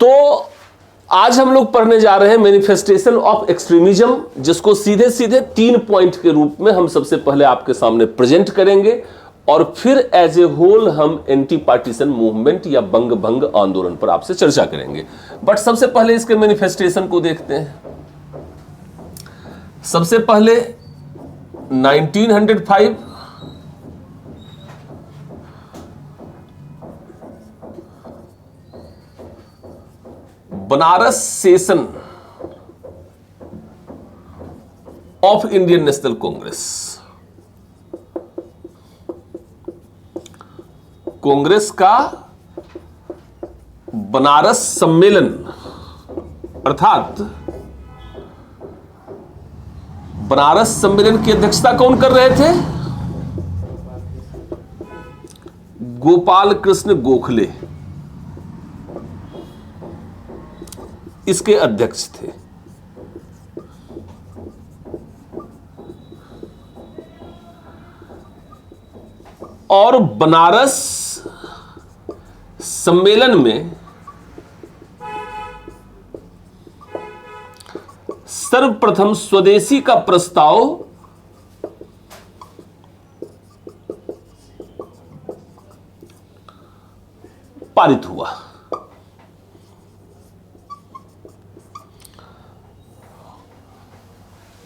तो आज हम लोग पढ़ने जा रहे हैं मैनिफेस्टेशन ऑफ एक्सट्रीमिज्म, जिसको सीधे सीधे 3 पॉइंट के रूप में हम सबसे पहले आपके सामने प्रेजेंट करेंगे और फिर एज ए होल हम एंटी पार्टीशन मूवमेंट या बंग भंग आंदोलन पर आपसे चर्चा करेंगे। बट सबसे पहले इसके मैनिफेस्टेशन को देखते हैं। सबसे पहले 1905 Banaras session of Indian National Congress, Congress का बनारस सम्मेलन, अर्थात बनारस सम्मेलन की अध्यक्षता कौन कर रहे थे? गोपाल कृष्ण गोखले इसके अध्यक्ष थे। और बनारस सम्मेलन में सर्वप्रथम स्वदेशी का प्रस्ताव पारित हुआ।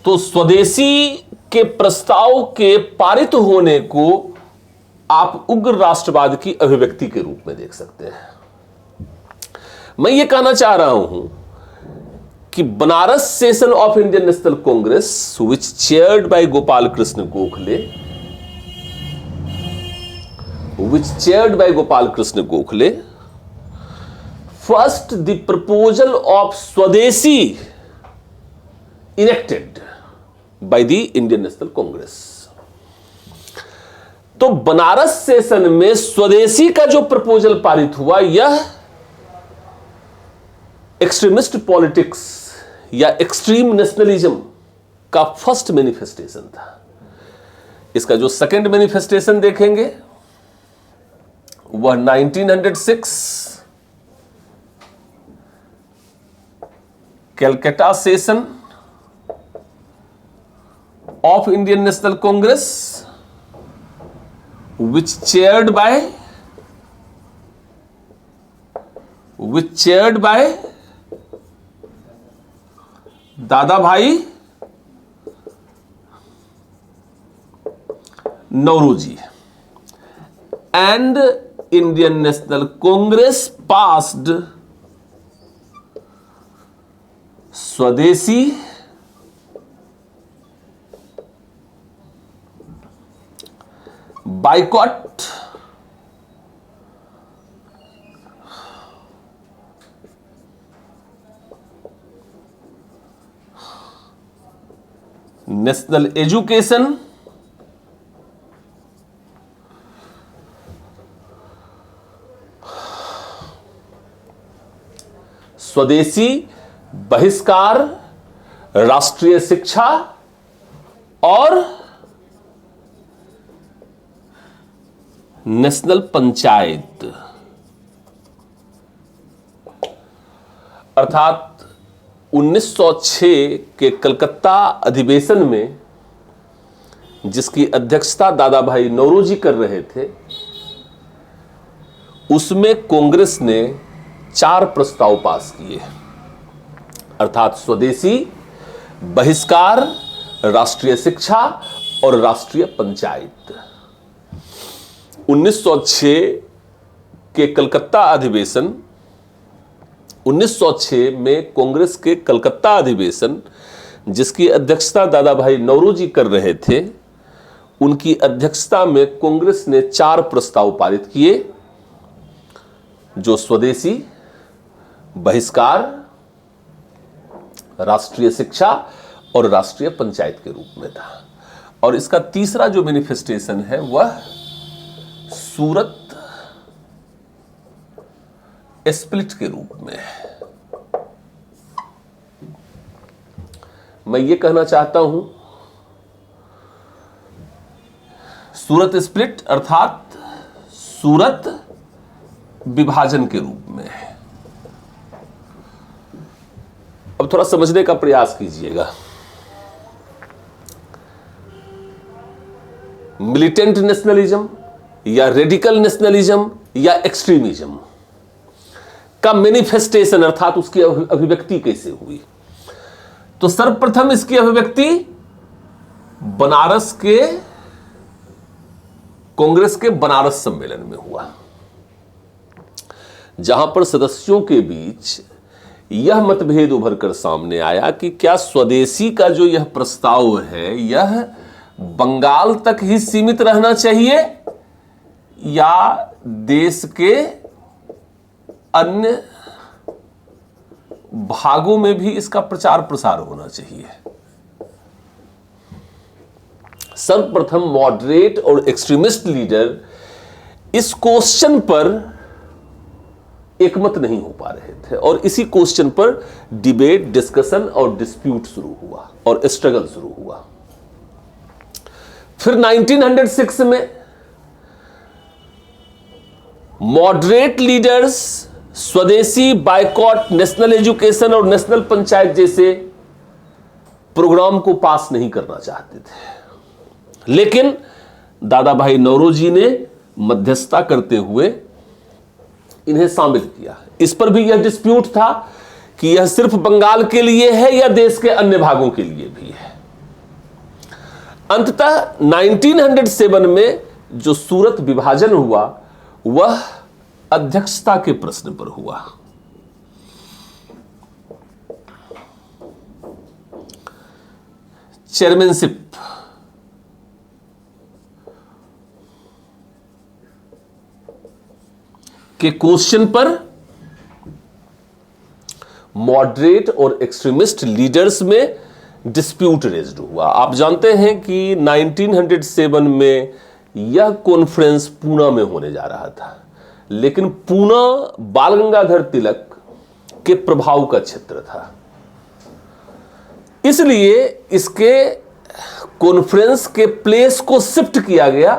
तो स्वदेशी के प्रस्ताव के पारित होने को आप उग्र राष्ट्रवाद की अभिव्यक्ति के रूप में देख सकते हैं। मैं ये कहना चाह रहा हूं कि Banaras session of Indian National Congress which chaired by Gopal Krishna Gokhale, first the proposal of swadeshi enacted by the Indian National Congress. तो बनारस सेशन में स्वदेशी का जो प्रपोजल पारित हुआ, यह एक्सट्रीमिस्ट पॉलिटिक्स या एक्सट्रीम नेशनलिज्म का फर्स्ट मैनिफेस्टेशन था। इसका जो सेकंड मैनिफेस्टेशन देखेंगे वह 1906 Calcutta session of Indian National Congress, which chaired by Dadabhai Naoroji, and Indian National Congress passed swadeshi boycott national education, swadeshi बहिष्कार, राष्ट्रीय शिक्षा और नेशनल पंचायत। अर्थात 1906 के कलकत्ता अधिवेशन में जिसकी अध्यक्षता दादा भाई नौरोजी कर रहे थे, उसमें कांग्रेस ने 4 प्रस्ताव पास किए, अर्थात स्वदेशी, बहिष्कार, राष्ट्रीय शिक्षा और राष्ट्रीय पंचायत। 1906 के कलकत्ता अधिवेशन, 1906 में कांग्रेस के कलकत्ता अधिवेशन जिसकी अध्यक्षता दादा भाई नौरोजी कर रहे थे, उनकी अध्यक्षता में कांग्रेस ने 4 प्रस्ताव पारित किए, जो स्वदेशी, बहिष्कार, राष्ट्रीय शिक्षा और राष्ट्रीय पंचायत के रूप में था। और इसका तीसरा जो मैनिफेस्टेशन है वह सूरत स्प्लिट के रूप में है। मैं ये कहना चाहता हूं, सूरत स्प्लिट अर्थात सूरत विभाजन के रूप में है। अब थोड़ा समझने का प्रयास कीजिएगा। मिलिटेंट नेशनलिज्म या रेडिकल नेशनलिज्म या एक्सट्रीमिज्म का मैनिफेस्टेशन अर्थात उसकी अभिव्यक्ति कैसे हुई? तो सर्वप्रथम इसकी अभिव्यक्ति बनारस के कांग्रेस के बनारस सम्मेलन में हुआ, जहां पर सदस्यों के बीच यह मतभेद उभर कर सामने आया कि क्या स्वदेशी का जो यह प्रस्ताव है यह बंगाल तक ही सीमित रहना चाहिए या देश के अन्य भागों में भी इसका प्रचार प्रसार होना चाहिए। सर्वप्रथम मॉडरेट और एक्सट्रीमिस्ट लीडर इस क्वेश्चन पर एकमत नहीं हो पा रहे थे और इसी क्वेश्चन पर डिबेट, डिस्कशन और डिस्प्यूट शुरू हुआ और स्ट्रगल शुरू हुआ। फिर 1906 में मॉडरेट लीडर्स स्वदेशी, बायकॉट, नेशनल एजुकेशन और नेशनल पंचायत जैसे प्रोग्राम को पास नहीं करना चाहते थे, लेकिन दादा भाई नौरोजी ने मध्यस्थता करते हुए इन्हें शामिल किया। इस पर भी यह डिस्प्यूट था कि यह सिर्फ बंगाल के लिए है या देश के अन्य भागों के लिए भी है। अंततः 1907 में जो सूरत विभाजन हुआ वह अध्यक्षता के प्रश्न पर हुआ। चेयरमैनशिप के क्वेश्चन पर मॉडरेट और एक्सट्रीमिस्ट लीडर्स में डिस्प्यूट रेज्ड हुआ। आप जानते हैं कि 1907 में यह कॉन्फ्रेंस पूना में होने जा रहा था, लेकिन पूना बाल गंगाधर तिलक के प्रभाव का क्षेत्र था, इसलिए इसके कॉन्फ्रेंस के प्लेस को शिफ्ट किया गया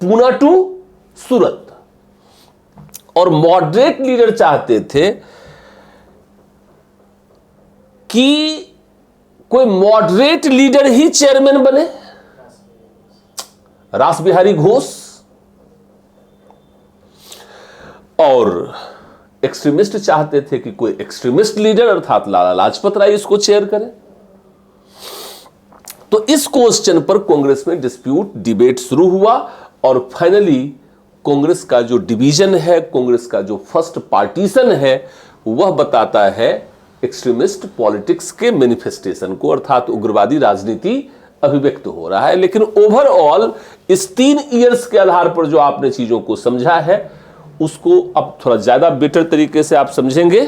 पूना टू सूरत। और मॉडरेट लीडर चाहते थे कि कोई मॉडरेट लीडर ही चेयरमैन बने, रास बिहारी घोष, और एक्सट्रीमिस्ट चाहते थे कि कोई एक्सट्रीमिस्ट लीडर अर्थात लाला लाजपत राय इसको चेयर करे। तो इस क्वेश्चन पर कांग्रेस में डिस्प्यूट, डिबेट शुरू हुआ और फाइनली कांग्रेस का जो डिवीजन है, कांग्रेस का जो फर्स्ट पार्टीशन है, वह बताता है एक्सट्रीमिस्ट पॉलिटिक्स के मैनिफेस्टेशन को, अर्थात उग्रवादी राजनीति अभिव्यक्त हो रहा है। लेकिन ओवरऑल इस 3 इयर्स के आधार पर जो आपने चीजों को समझा है उसको अब थोड़ा ज्यादा बेटर तरीके से आप समझेंगे।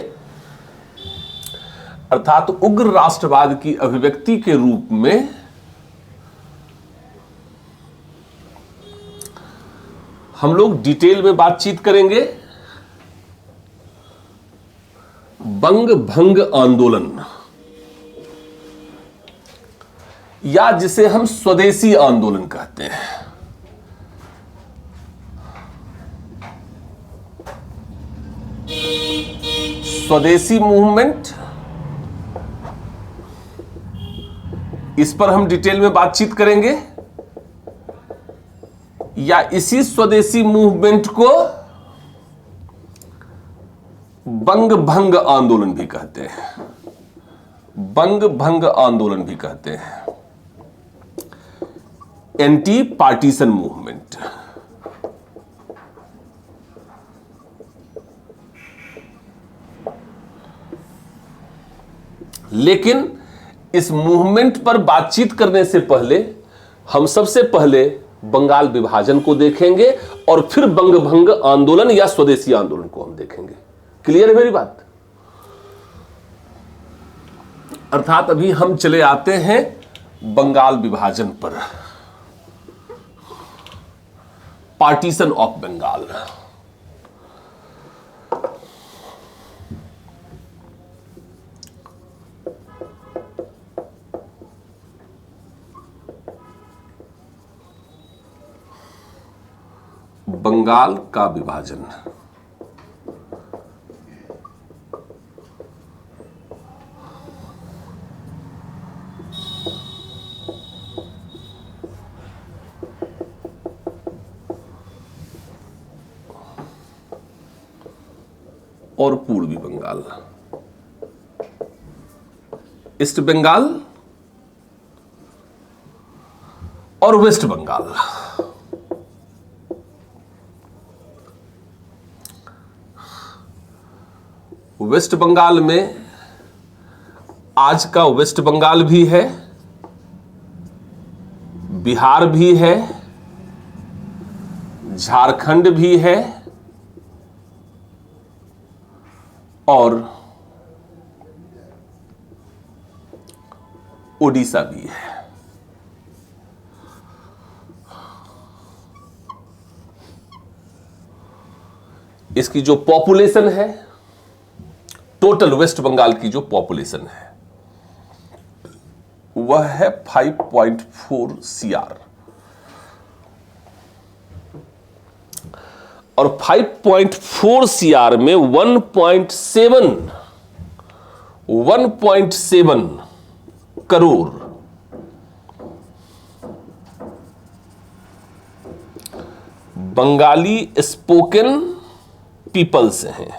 अर्थात उग्र राष्ट्रवाद की अभिव्यक्ति के रूप में हम लोग डिटेल में बातचीत करेंगे बंग भंग आंदोलन, या जिसे हम स्वदेशी आंदोलन कहते हैं। स्वदेशी मूवमेंट, इस पर हम डिटेल में बातचीत करेंगे, या इसी स्वदेशी मूवमेंट को बंग भंग आंदोलन भी कहते हैं, बंग भंग आंदोलन भी कहते हैं, एंटी पार्टीशन मूवमेंट। लेकिन इस मूवमेंट पर बातचीत करने से पहले हम सबसे पहले बंगाल विभाजन को देखेंगे और फिर बंग भंग आंदोलन या स्वदेशी आंदोलन को हम देखेंगे। क्लियर है मेरी बात? अर्थात अभी हम चले आते हैं बंगाल विभाजन पर, पार्टीशन ऑफ बंगाल। बंगाल का विभाजन और पूर्वी बंगाल, ईस्ट बंगाल और वेस्ट बंगाल। वेस्ट बंगाल में आज का वेस्ट बंगाल भी है, बिहार भी है, झारखंड भी है और ओडिशा भी है। इसकी जो पॉपुलेशन है, टोटल वेस्ट बंगाल की जो पॉपुलेशन है वह है 5.4 CR और 5.4 CR में 1.7 करोड़ बंगाली स्पोकन पीपल्स हैं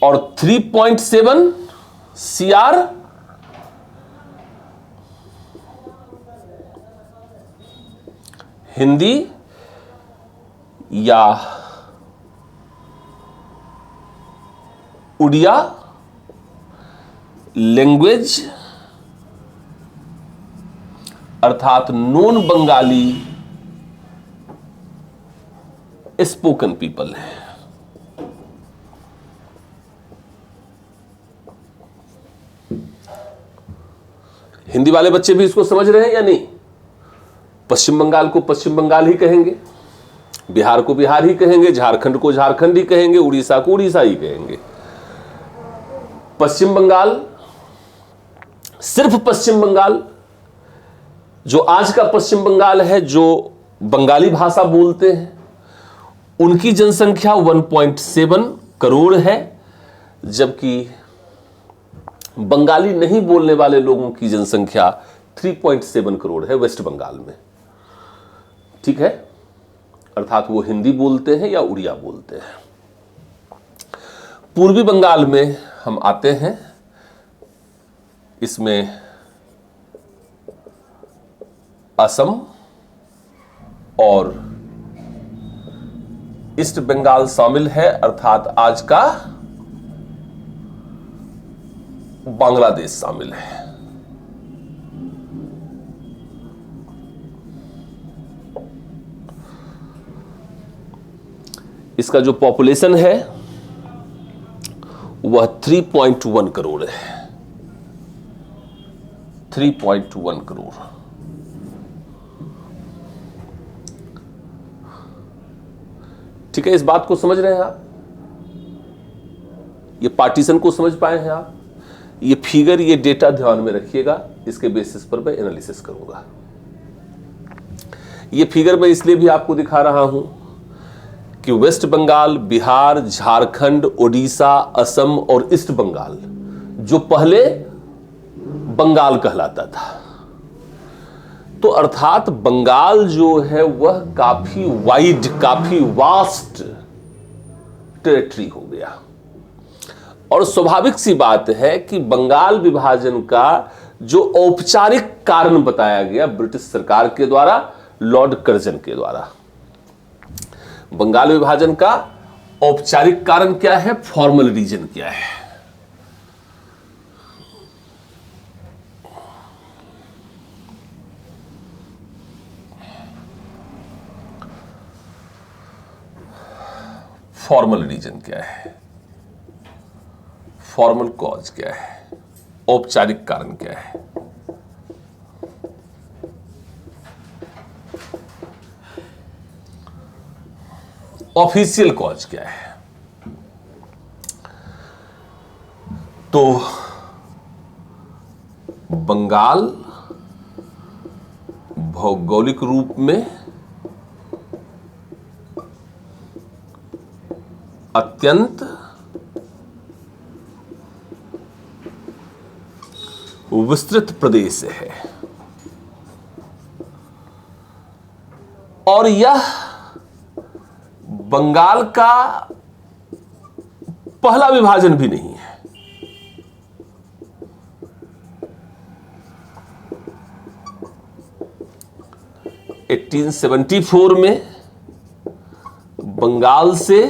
और 3.7 CR हिंदी या उड़िया लैंग्वेज अर्थात नॉन बंगाली स्पोकन पीपल है। हिंदी वाले बच्चे भी इसको समझ रहे हैं या नहीं? पश्चिम बंगाल को पश्चिम बंगाल ही कहेंगे, बिहार को बिहार ही कहेंगे, झारखंड को झारखंड ही कहेंगे, उड़ीसा को उड़ीसा ही कहेंगे। पश्चिम बंगाल, सिर्फ पश्चिम बंगाल, जो आज का पश्चिम बंगाल है, जो बंगाली भाषा बोलते हैं, उनकी जनसंख्या 1.7 करोड़ है, जबकि बंगाली नहीं बोलने वाले लोगों की जनसंख्या 3.7 करोड़ है वेस्ट बंगाल में। ठीक है, अर्थात वो हिंदी बोलते हैं या उड़िया बोलते हैं। पूर्वी बंगाल में हम आते हैं, इसमें असम और ईस्ट बंगाल शामिल है, अर्थात आज का बांग्लादेश शामिल है। इसका जो पॉपुलेशन है वह 3.1 करोड़ है, 3.1 करोड़। ठीक है, इस बात को समझ रहे हैं आप? ये पार्टीशन को समझ पाए हैं आप? ये फिगर, ये डेटा ध्यान में रखिएगा, इसके बेसिस पर मैं एनालिसिस करूंगा। ये फिगर मैं इसलिए भी आपको दिखा रहा हूं कि वेस्ट बंगाल, बिहार, झारखंड, ओडिशा, असम और ईस्ट बंगाल, जो पहले बंगाल कहलाता था, तो अर्थात बंगाल जो है वह काफी वाइड, काफी वास्ट टेरिटरी हो गया। और स्वाभाविक सी बात है कि बंगाल विभाजन का जो औपचारिक कारण बताया गया ब्रिटिश सरकार के द्वारा, लॉर्ड कर्जन के द्वारा, बंगाल विभाजन का औपचारिक कारण क्या है, फॉर्मल रीजन क्या है? फॉर्मल रीजन क्या है, फॉर्मल कॉज क्या है, औपचारिक कारण क्या है? ऑफिशियल कॉज क्या है? तो बंगाल भौगोलिक रूप में अत्यंत विस्तृत प्रदेश है और यह बंगाल का पहला विभाजन भी नहीं है। एटीन 1874 में बंगाल से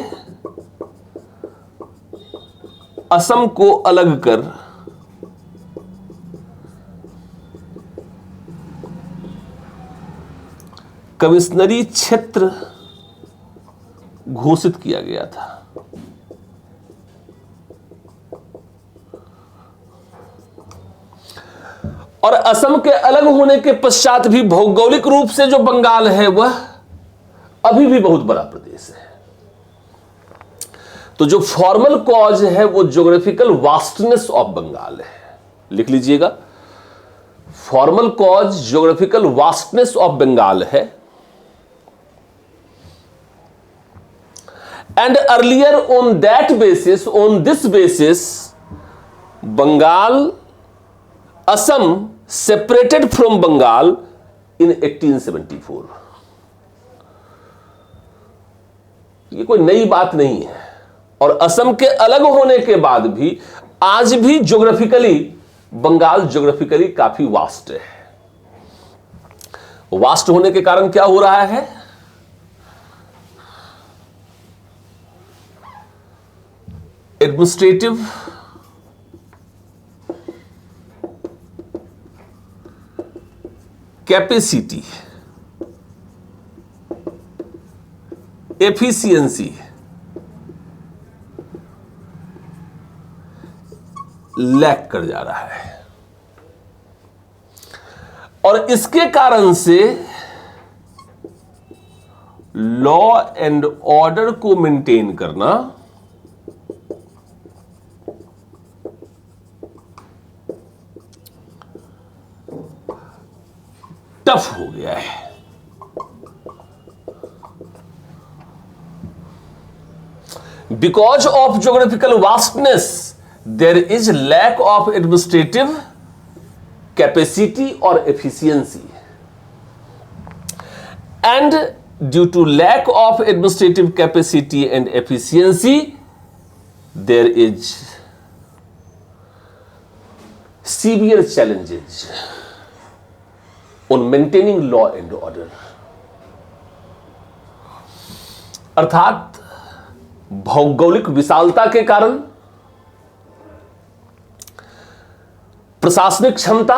असम को अलग कर कमिश्नरी क्षेत्र घोषित किया गया था। और असम के अलग होने के पश्चात भी भौगोलिक रूप से जो बंगाल है वह अभी भी बहुत बड़ा प्रदेश है। तो जो फॉर्मल कॉज है वो ज्योग्राफिकल वास्टनेस ऑफ बंगाल है। लिख लीजिएगा, formal cause geographical vastness of Bengal है। And earlier on that basis, on this basis, Bengal, Assam separated from Bengal in 1874। ये कोई नई बात नहीं है। और असम के अलग होने के बाद भी आज भी ज्योग्राफिकली बंगाल ज्योग्राफिकली काफी वास्ट है। वास्ट होने के कारण क्या हो रहा है? एडमिनिस्ट्रेटिव कैपेसिटी, एफिशिएंसी लैक कर जा रहा है। और इसके कारण से लॉ एंड ऑर्डर को मेंटेन करना टफ हो गया है। Because of geographical vastness, there is lack of administrative capacity or efficiency. And due to lack of administrative capacity and efficiency, there is severe challenges on maintaining law and order. अर्थात भौगोलिक विशालता के कारण प्रशासनिक क्षमता,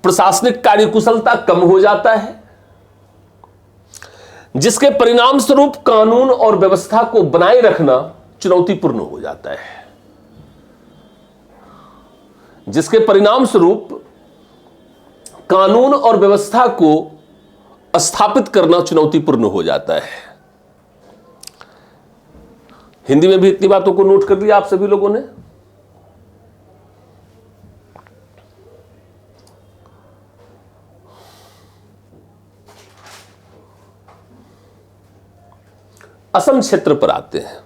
प्रशासनिक कार्यकुशलता कम हो जाता है, जिसके परिणाम स्वरूप कानून और व्यवस्था को बनाए रखना चुनौतीपूर्ण हो जाता है, जिसके परिणाम स्वरूप कानून और व्यवस्था को स्थापित करना चुनौतीपूर्ण हो जाता है। हिंदी में भी इतनी बातों को नोट कर लिया आप सभी लोगों ने। असम क्षेत्र पर आते हैं।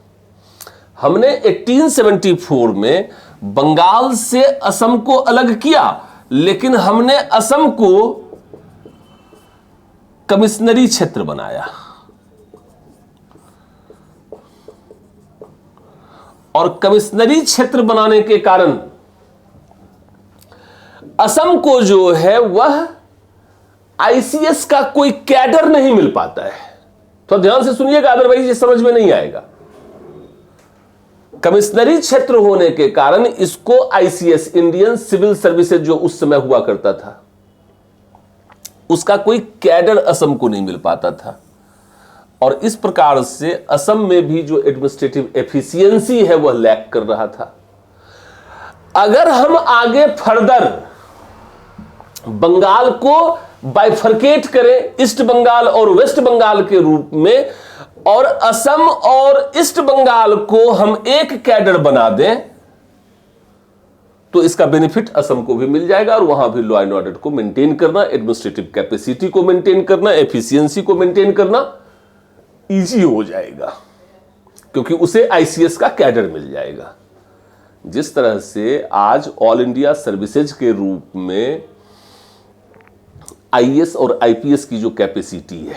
हमने 1874 में बंगाल से असम को अलग किया, लेकिन हमने असम को कमिश्नरी क्षेत्र बनाया। और कमिश्नरी क्षेत्र बनाने के कारण असम को जो है वह आईसीएस का कोई कैडर नहीं मिल पाता है। तो ध्यान से सुनिएगा, अदरवाइज ये समझ में नहीं आएगा। कमिश्नरी क्षेत्र होने के कारण इसको आईसीएस, इंडियन सिविल सर्विसेज जो उस समय हुआ करता था, उसका कोई कैडर असम को नहीं मिल पाता था। और इस प्रकार से असम में भी जो एडमिनिस्ट्रेटिव एफिशिएंसी है वह लैक कर रहा था। अगर हम आगे फर्दर बंगाल को बाइफरकेट करें ईस्ट बंगाल और वेस्ट बंगाल के रूप में, और असम और ईस्ट बंगाल को हम एक कैडर बना दें, तो इसका बेनिफिट असम को भी मिल जाएगा और वहां भी लॉ एंड ऑर्डर को मेंटेन करना, एडमिनिस्ट्रेटिव कैपेसिटी को मेंटेन करना, एफिशिएंसी को मेंटेन करना इजी हो जाएगा, क्योंकि उसे आईसीएस का कैडर मिल जाएगा। जिस तरह से आज ऑल इंडिया सर्विसेज के रूप में आईएएस और आईपीएस की जो कैपेसिटी है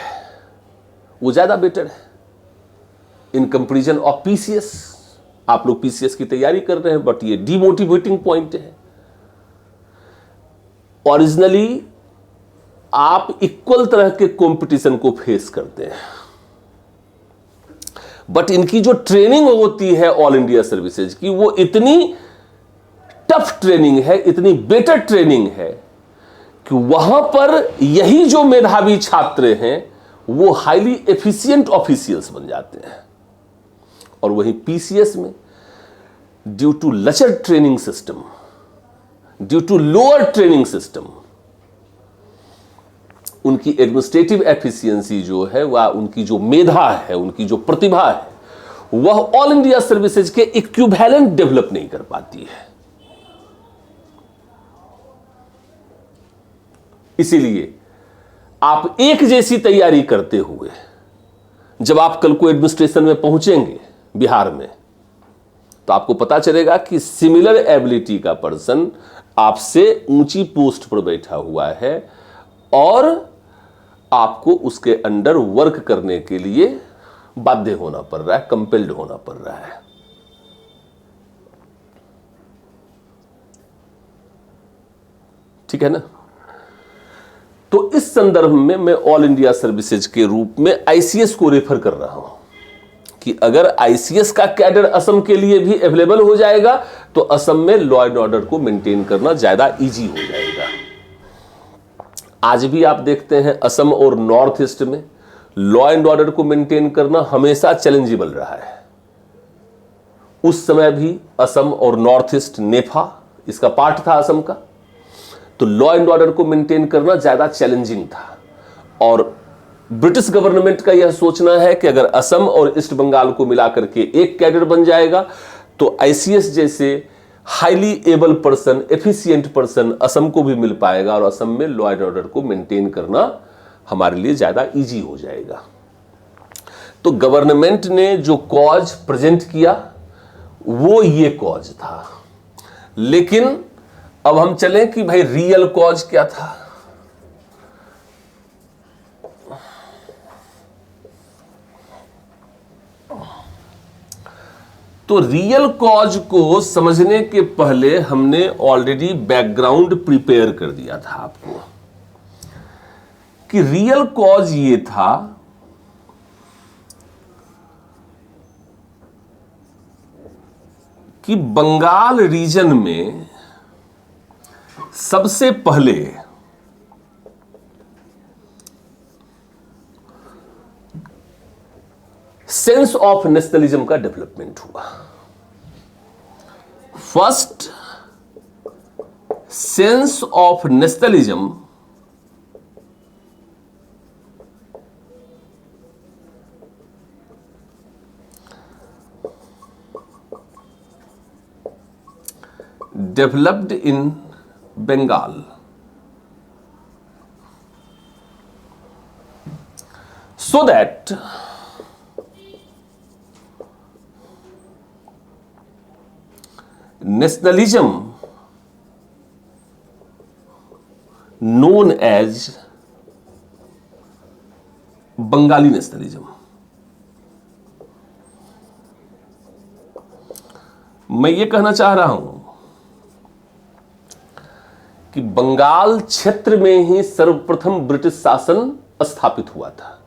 वो ज्यादा बेटर है। In comparison of PCS. आप लोग पीसीएस की तैयारी कर रहे हैं, बट ये डीमोटिवेटिंग पॉइंट है। ओरिजिनली आप इक्वल तरह के कंपटीशन को फेस करते हैं, बट इनकी जो ट्रेनिंग होती है ऑल इंडिया सर्विसेज की, वो इतनी टफ ट्रेनिंग है, इतनी बेटर ट्रेनिंग है कि वहां पर यही जो मेधावी छात्र हैं वो हाईली एफिशिएंट ऑफिशियल्स बन जाते हैं। और वहीं पीसीएस में ड्यू टू लचर training system, due to lower training system, उनकी एडमिनिस्ट्रेटिव एफिशिएंसी जो है, वह उनकी जो मेधा है, उनकी जो प्रतिभा है, वह ऑल इंडिया सर्विसेज के इक्विवेलेंट डेवलप नहीं कर पाती है। इसीलिए आप एक जैसी तैयारी करते हुए जब आप कल को एडमिनिस्ट्रेशन में पहुंचेंगे बिहार में, तो आपको पता चलेगा कि सिमिलर एबिलिटी का पर्सन आपसे ऊंची पोस्ट पर बैठा हुआ है और आपको उसके अंडर वर्क करने के लिए बाध्य होना पड़ रहा है, कंपेल्ड होना पड़ रहा है। ठीक है ना? तो इस संदर्भ में मैं ऑल इंडिया सर्विसेज के रूप में आईसीएस को रेफर कर रहा हूं कि अगर आईसीएस का कैडर असम के लिए भी अवेलेबल हो जाएगा तो असम में लॉ एंड ऑर्डर को मेंटेन करना ज्यादा इजी हो जाएगा। आज भी आप देखते हैं असम और नॉर्थ ईस्ट में लॉ एंड ऑर्डर को मेंटेन करना हमेशा चैलेंजेबल रहा है। उस समय भी असम और नॉर्थ ईस्ट नेफा इसका पार्ट था असम का, तो लॉ एंड ऑर्डर को मेंटेन करना ज्यादा चैलेंजिंग था। और ब्रिटिश गवर्नमेंट का यह सोचना है कि अगर असम और ईस्ट बंगाल को मिलाकर के एक कैडर बन जाएगा तो आईसीएस जैसे highly able person, efficient person Assam को भी मिल पाएगा और असम में लॉ एंड ऑर्डर को मेंटेन करना हमारे लिए ज्यादा इजी हो जाएगा। तो गवर्नमेंट ने जो कॉज प्रेजेंट किया वो ये कॉज था। लेकिन अब हम चलें कि भाई रियल कॉज क्या था। तो रियल कॉज को समझने के पहले हमने ऑलरेडी बैकग्राउंड प्रिपेयर कर दिया था आपको कि रियल कॉज ये था कि बंगाल रीजन में सबसे पहले सेंस ऑफ नेशनलिज्म का डेवलपमेंट हुआ। First sense of nationalism developed in Bengal so that nationalism known as Bengali nationalism, मैं ये कहना चाह रहा हूं कि बंगाल क्षेत्र में ही सर्वप्रथम ब्रिटिश शासन स्थापित हुआ था,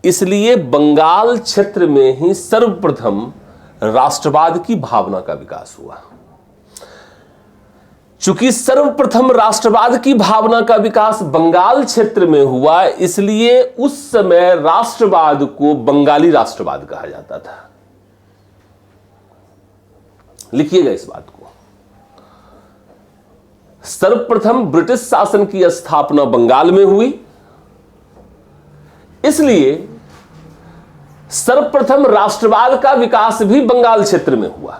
इसलिए बंगाल क्षेत्र में ही सर्वप्रथम राष्ट्रवाद की भावना का विकास हुआ। चूंकि सर्वप्रथम राष्ट्रवाद की भावना का विकास बंगाल क्षेत्र में हुआ, इसलिए उस समय राष्ट्रवाद को बंगाली राष्ट्रवाद कहा जाता था। लिखिएगा इस बात को। सर्वप्रथम ब्रिटिश शासन की स्थापना बंगाल में हुई, इसलिए सर्वप्रथम राष्ट्रवाद का विकास भी बंगाल क्षेत्र में हुआ।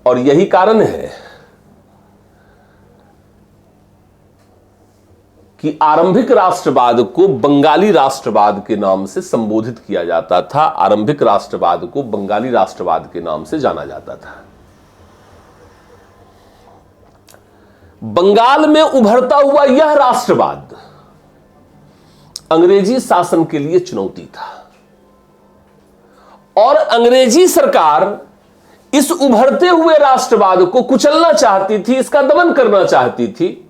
और यही कारण है कि आरंभिक राष्ट्रवाद को बंगाली राष्ट्रवाद के नाम से संबोधित किया जाता था, आरंभिक राष्ट्रवाद को बंगाली राष्ट्रवाद के नाम से जाना जाता था। बंगाल में उभरता हुआ यह राष्ट्रवाद अंग्रेजी शासन के लिए चुनौती था और अंग्रेजी सरकार इस उभरते हुए राष्ट्रवाद को कुचलना चाहती थी, इसका दमन करना चाहती थी।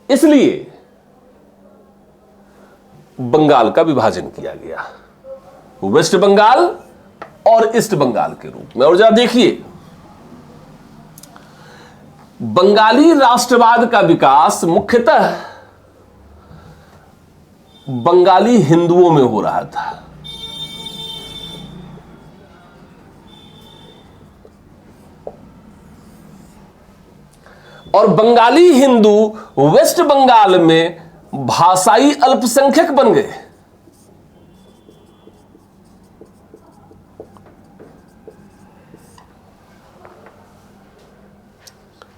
इसलिए बंगाल का विभाजन किया गया, वेस्ट बंगाल और ईस्ट बंगाल के रूप में। और जरा देखिए, बंगाली राष्ट्रवाद का विकास मुख्यतः बंगाली हिंदुओं में हो रहा था। और बंगाली हिंदू वेस्ट बंगाल में भाषाई अल्पसंख्यक बन गए।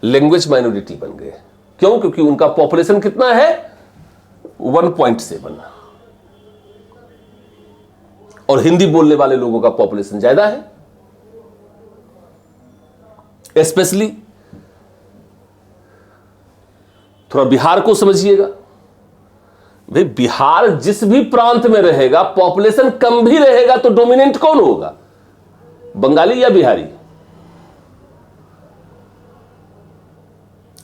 लैंग्वेज माइनॉरिटी बन गए। क्यों? क्योंकि उनका पॉपुलेशन कितना है? 1.7 और हिंदी बोलने वाले लोगों का पॉपुलेशन ज्यादा है। स्पेशली थोड़ा बिहार को समझिएगा भाई, बिहार जिस भी प्रांत में रहेगा पॉपुलेशन कम भी रहेगा तो डोमिनेंट कौन होगा? बंगाली या बिहारी?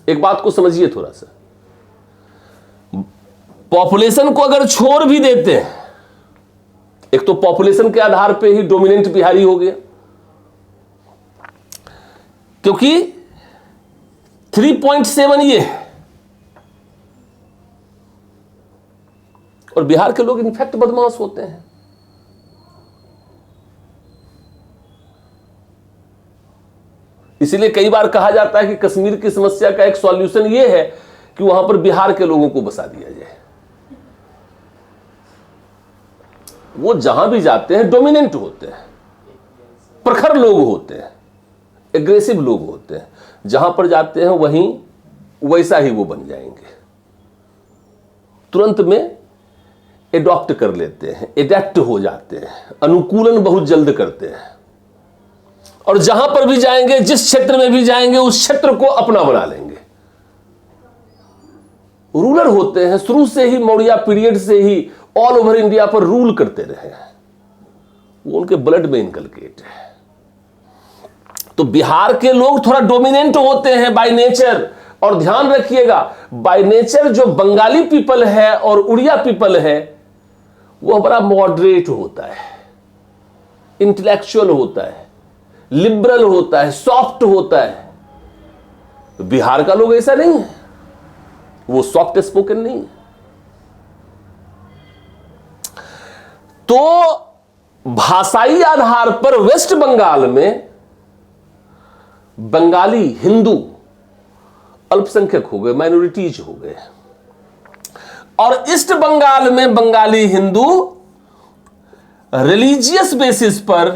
एक बात को समझिए थोड़ा सा, पॉपुलेशन को अगर छोड़ भी देते हैं, एक तो पॉपुलेशन के आधार पे ही डोमिनेंट बिहारी हो गया, क्योंकि 3.7 ये है। और बिहार के लोग इनफैक्ट बदमाश होते हैं। इसीलिए कई बार कहा जाता है कि कश्मीर की समस्या का एक सॉल्यूशन यह है कि वहां पर बिहार के लोगों को बसा दिया जाए। वो जहां भी जाते हैं डोमिनेंट होते हैं, प्रखर लोग होते हैं, एग्रेसिव लोग होते हैं। जहां पर जाते हैं वहीं वैसा ही वो बन जाएंगे, तुरंत में एडॉप्ट कर लेते हैं, एडेप्ट हो जाते हैं, अनुकूलन बहुत जल्द करते हैं। और जहां पर भी जाएंगे, जिस क्षेत्र में भी जाएंगे, उस क्षेत्र को अपना बना लेंगे। रूलर होते हैं, शुरू से ही मौर्य पीरियड से ही ऑल ओवर इंडिया पर रूल करते रहे हैं, वो उनके ब्लड में इनकलकेट है। तो बिहार के लोग थोड़ा डोमिनेंट होते हैं बाय नेचर। और ध्यान रखिएगा, बाय नेचर जो बंगाली पीपल है और उड़िया पीपल है वह बड़ा मॉडरेट होता है, इंटेलेक्चुअल होता है, लिबरल होता है, सॉफ्ट होता है। बिहार का लोग ऐसा नहीं है, वो सॉफ्ट स्पोकन नहीं है। तो भाषाई आधार पर वेस्ट बंगाल में बंगाली हिंदू अल्पसंख्यक हो गए, माइनॉरिटीज हो गए। और ईस्ट बंगाल में बंगाली हिंदू रिलीजियस बेसिस पर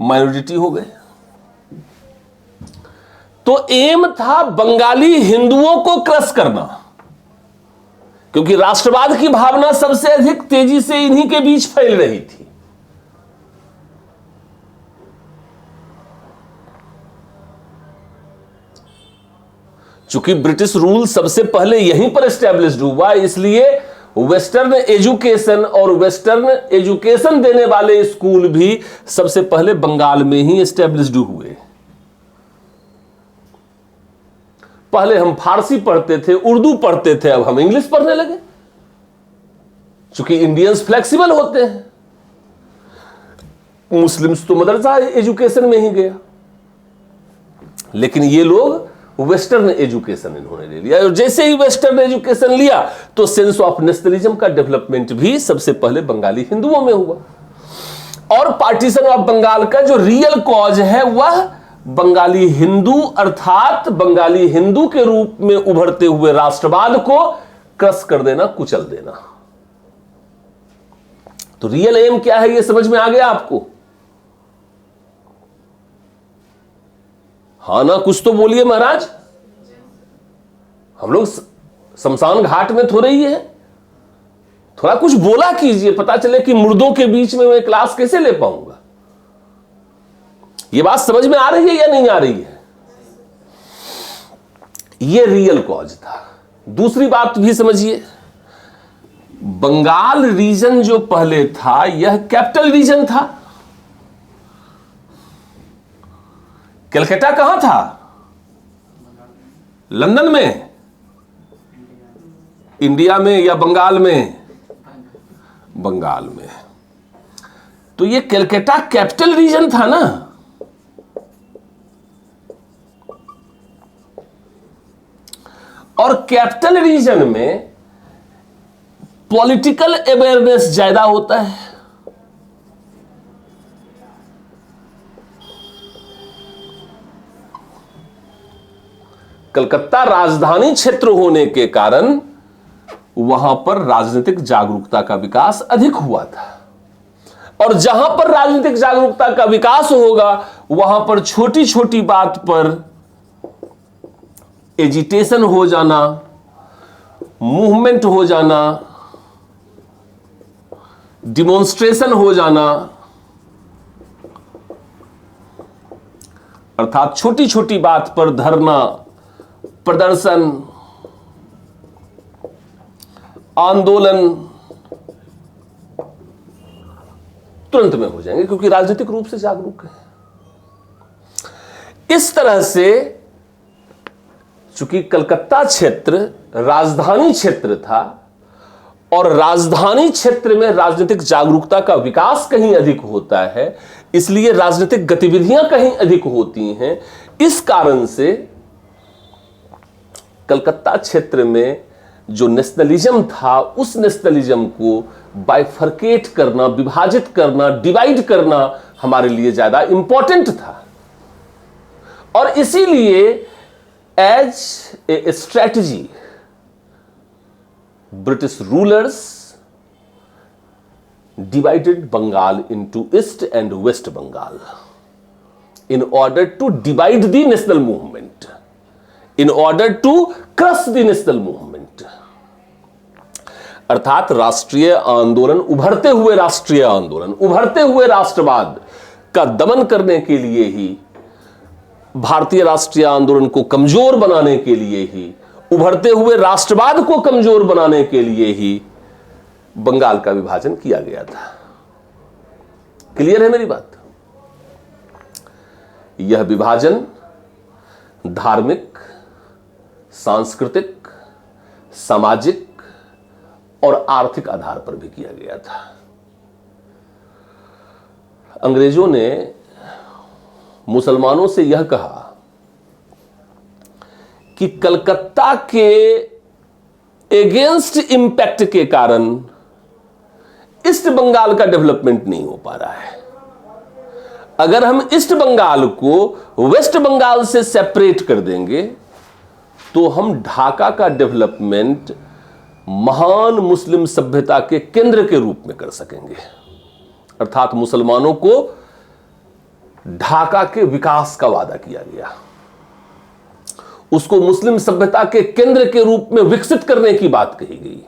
माइनॉरिटी हो गए। तो एम था बंगाली हिंदुओं को क्रश करना, क्योंकि राष्ट्रवाद की भावना सबसे अधिक तेजी से इन्हीं के बीच फैल रही थी। चूंकि ब्रिटिश रूल सबसे पहले यहीं पर एस्टैब्लिश्ड हुआ, इसलिए वेस्टर्न एजुकेशन और वेस्टर्न एजुकेशन देने वाले स्कूल भी सबसे पहले बंगाल में ही एस्टैब्लिश्ड हुए। पहले हम फारसी पढ़ते थे, उर्दू पढ़ते थे, अब हम इंग्लिश पढ़ने लगे, चूंकि इंडियंस फ्लेक्सिबल होते हैं। मुस्लिम्स तो मदरसा एजुकेशन में ही गया, लेकिन ये लोग वेस्टर्न एजुकेशन इन्होंने ले लिया। और जैसे ही वेस्टर्न एजुकेशन लिया तो सेंस ऑफ नेशनलिज्म का डेवलपमेंट भी सबसे पहले बंगाली हिंदुओं में हुआ। और पार्टीशन ऑफ बंगाल का जो रियल कॉज है वह बंगाली हिंदू, अर्थात बंगाली हिंदू के रूप में उभरते हुए राष्ट्रवाद को क्रश कर देना, कुचल देना। तो रियल एम क्या है, यह समझ में आ गया आपको? हाँ ना, कुछ तो बोलिए महाराज। हम लोग शमशान घाट में थोड़े ही है, थोड़ा कुछ बोला कीजिए, पता चले कि मुर्दों के बीच में मैं क्लास कैसे ले पाऊंगा। ये बात समझ में आ रही है या नहीं आ रही है? ये रियल कॉज था। दूसरी बात भी समझिए, बंगाल रीजन जो पहले था यह कैपिटल रीजन था। कलकत्ता कहां था? लंदन में, इंडिया में या बंगाल में? बंगाल में। तो ये कलकत्ता कैपिटल रीजन था ना। और कैपिटल रीजन में पॉलिटिकल अवेयरनेस ज्यादा होता है। कलकत्ता राजधानी क्षेत्र होने के कारण वहां पर राजनीतिक जागरूकता का विकास अधिक हुआ था। और जहां पर राजनीतिक जागरूकता का विकास होगा वहां पर छोटी छोटी बात पर एजिटेशन हो जाना, मूवमेंट हो जाना, डिमॉन्स्ट्रेशन हो जाना, अर्थात छोटी छोटी बात पर धरना, प्रदर्शन, आंदोलन तुरंत में हो जाएंगे क्योंकि राजनीतिक रूप से जागरूक है। इस तरह से चूंकि कलकत्ता क्षेत्र राजधानी क्षेत्र था और राजधानी क्षेत्र में राजनीतिक जागरूकता का विकास कहीं अधिक होता है, इसलिए राजनीतिक गतिविधियां कहीं अधिक होती हैं। इस कारण से कलकत्ता क्षेत्र में जो नेशनलिज्म था उस नेशनलिज्म को बाइफर्केट करना, विभाजित करना, डिवाइड करना हमारे लिए ज्यादा इंपॉर्टेंट था। और इसीलिए as a strategy British rulers divided Bengal into east and west Bengal in order to divide the national movement, in order to crush the national movement। अर्थात राष्ट्रीय आंदोलन, उभरते हुए राष्ट्रीय आंदोलन, उभरते हुए राष्ट्रवाद का दमन करने के लिए ही, भारतीय राष्ट्रीय आंदोलन को कमजोर बनाने के लिए ही, उभरते हुए राष्ट्रवाद को कमजोर बनाने के लिए ही बंगाल का विभाजन किया गया था। क्लियर है मेरी बात? यह विभाजन धार्मिक, सांस्कृतिक, सामाजिक और आर्थिक आधार पर भी किया गया था। अंग्रेजों ने मुसलमानों से यह कहा कि कलकत्ता के एगेंस्ट इंपैक्ट के कारण ईस्ट बंगाल का डेवलपमेंट नहीं हो पा रहा है। अगर हम ईस्ट बंगाल को वेस्ट बंगाल से सेपरेट कर देंगे तो हम ढाका का डेवलपमेंट महान मुस्लिम सभ्यता के केंद्र के रूप में कर सकेंगे। अर्थात मुसलमानों को ढाका के विकास का वादा किया गया, उसको मुस्लिम सभ्यता के केंद्र के रूप में विकसित करने की बात कही गई।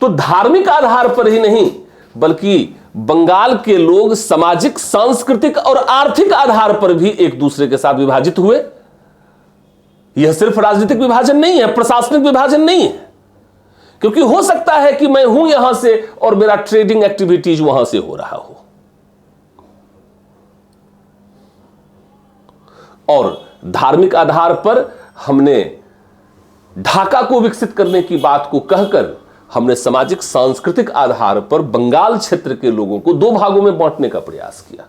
तो धार्मिक आधार पर ही नहीं बल्कि बंगाल के लोग सामाजिक, सांस्कृतिक और आर्थिक आधार पर भी एक दूसरे के साथ विभाजित हुए। यह सिर्फ राजनीतिक विभाजन नहीं है, प्रशासनिक विभाजन नहीं है, क्योंकि हो सकता है कि मैं हूं यहां से और मेरा ट्रेडिंग एक्टिविटीज वहां से हो रहा हो, और धार्मिक आधार पर हमने ढाका को विकसित करने की बात को कहकर हमने सामाजिक, सांस्कृतिक आधार पर बंगाल क्षेत्र के लोगों को दो भागों में बांटने का प्रयास किया।